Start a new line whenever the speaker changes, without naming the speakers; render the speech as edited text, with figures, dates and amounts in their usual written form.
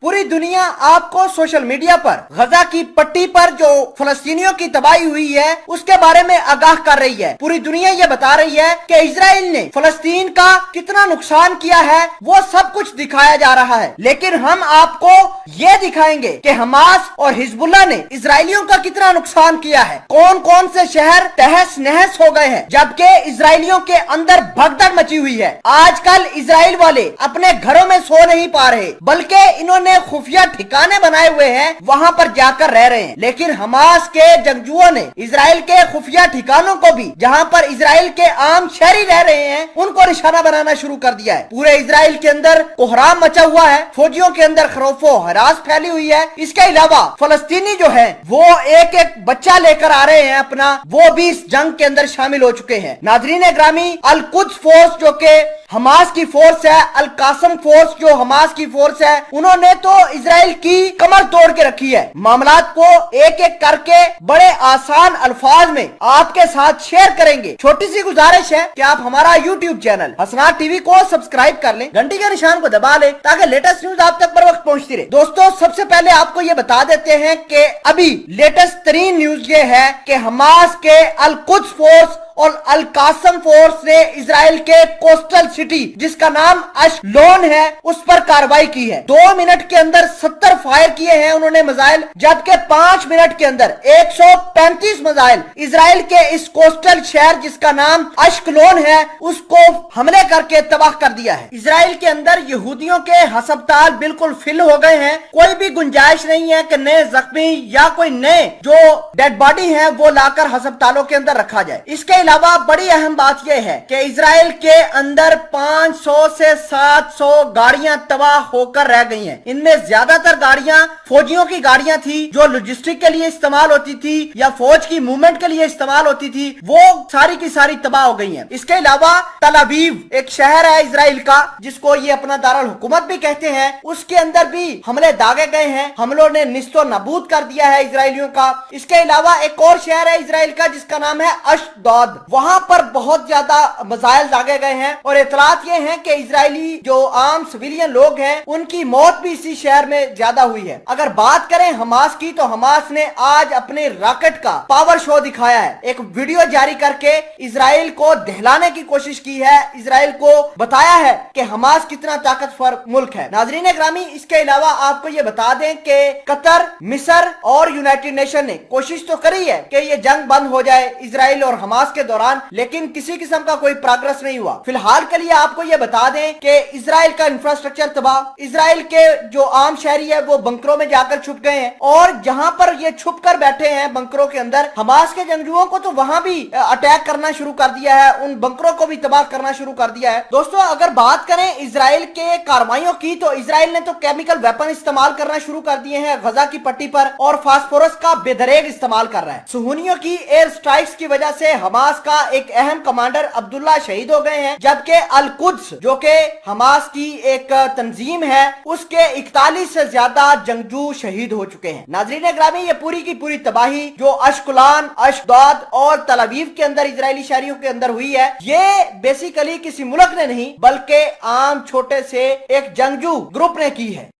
पूरी दुनिया आपको सोशल मीडिया पर गजा की पट्टी पर जो फलस्तीनियों की तबाही हुई है उसके बारे में आगाह कर रही है। पूरी दुनिया ये बता रही है कि इजराइल ने फलस्तीन का कितना नुकसान किया है, वो सब कुछ दिखाया जा रहा है। लेकिन हम आपको ये दिखाएंगे कि हमास और हिजबुल्लाह ने इजरायलियों का कितना नुकसान किया है, कौन कौन से शहर तहस नहस हो गए हैं, जबकि इजरायलियों के अंदर भगदड़ मची हुई है। आजकल इजराइल वाले अपने घरों में सो नहीं पा रहे, बल्कि इन्होंने खुफिया ठिकाने बनाए हुए हैं, वहां पर जाकर रह रहे हैं। लेकिन हमास के जंगजुओं ने इजराइल के खुफिया ठिकानों को भी, जहां पर इजराइल के आम शहरी रह रहे हैं, उनको निशाना बनाना शुरू कर दिया है। पूरे इजराइल के अंदर कोहराम मचा हुआ है, फौजियों के अंदर खौफो हरास फैली हुई है। इसके अलावा फलस्तीनी जो है वो एक एक बच्चा लेकर आ रहे हैं अपना, वो भी इस जंग के अंदर शामिल हो चुके हैं। नाजरीन ग्रामी, अल कुद्स फोर्स जो के हमास की फोर्स है, अल कासम फोर्स जो हमास की फोर्स है, उन्होंने तो इजराइल की कमर तोड़ के रखी है। मामलात को एक एक करके बड़े आसान अल्फाज में आपके साथ शेयर करेंगे। छोटी सी गुजारिश है कि आप हमारा यूट्यूब चैनल हसनात टीवी को सब्सक्राइब कर लें, घंटी के निशान को दबा लें, ताकि लेटेस्ट न्यूज आप तक बर वक्त पहुंचती रहे। दोस्तों, सबसे पहले आपको ये बता देते हैं कि अभी लेटेस्ट तरीन न्यूज ये है कि हमास के अल कुद्स फोर्स और अल कासम फोर्स ने इजराइल के कोस्टल सिटी जिसका नाम अशलोन है उस पर कार्रवाई की है। 2 मिनट के अंदर 70 फायर किए हैं उन्होंने मिसाइल, जबकि 5 मिनट के अंदर 135 मिसाइल इजराइल के इस कोस्टल शहर जिसका नाम अशलोन है उसको हमले करके तबाह कर दिया है। इजराइल के अंदर यहूदियों के अस्पताल बिल्कुल फिल हो गए हैं, कोई भी गुंजाइश नहीं है कि नए जख्मी या कोई नए जो डेड बॉडी है वो लाकर अस्पतालों के अंदर रखा जाए। इसके अलावा बड़ी अहम बात यह है कि इजराइल के अंदर 500 से 700 गाड़ियां तबाह होकर रह गई हैं। इनमें ज्यादातर गाड़ियां फौजियों की गाड़ियां थी जो लॉजिस्टिक के लिए इस्तेमाल होती थी या फौज की मूवमेंट के लिए इस्तेमाल होती थी, वो सारी की सारी तबाह हो गई हैं। इसके अलावा तल अवीव एक शहर है इजराइल का जिसको ये अपना दारुल हुकूमत भी कहते हैं, उसके अंदर भी हमले दागे गए हैं। हमलों ने निस्तो नाबूद कर दिया है इजरायलियों का। इसके अलावा एक और शहर है इजराइल का जिसका नाम है अशदोद, वहां पर बहुत ज्यादा मिसाइल दागे गए हैं और इतलात ये हैं कि इजरायली जो आम सिविलियन लोग हैं उनकी मौत भी इसी शहर में ज्यादा हुई है। अगर बात करें हमास की, तो हमास ने आज अपने रॉकेट का पावर शो दिखाया है, एक वीडियो जारी करके इजराइल को दहलाने की कोशिश की है, इजराइल को बताया है कि हमास कितना ताकतवर मुल्क है। नाजरीन ग्रामी, इसके अलावा आपको ये बता दें कि कतर, मिस्र और यूनाइटेड नेशन ने कोशिश तो करी है कि ये जंग बंद हो जाए इजराइल और हमास के दौरान, लेकिन किसी किस्म का कोई प्रोग्रेस नहीं हुआ। फिलहाल के लिए आपको यह बता दें कि इजराइल का इंफ्रास्ट्रक्चर तबाह, इजराइल के जो आम शहरी है वो बंकरों में जाकर छुप गए हैं और जहां पर ये छुप कर बैठे हैं बंकरों के अंदर, हमास के जंगजुओं को तो वहां भी अटैक करना शुरू कर दिया है, उन बंकरों को भी तबाह करना शुरू कर दिया है। दोस्तों, अगर बात करें इजराइल के कार्रवाइयों की, तो इजराइल ने तो केमिकल वेपन इस्तेमाल करना शुरू कर दिए हैं गजा की पट्टी पर और फास्फोरस का बेदरेग इस्तेमाल कर रहा है। सुहूनियों की एयर स्ट्राइक्स की वजह से हमास का एक अहम कमांडर अब्दुल्ला शहीद हो गए हैं, जबकि अल कुद्स जो कि हमास की एक तंजीम है उसके 41 से ज्यादा जंगजू शहीद हो चुके हैं। नाजरीन ग्रामी, ये पूरी की पूरी तबाही जो अशकुलान, अशदोद और तल अवीव के अंदर इजरायली शहरियों के अंदर हुई है, ये बेसिकली किसी मुल्क ने नहीं बल्कि आम छोटे से एक जंगजू ग्रुप ने की है।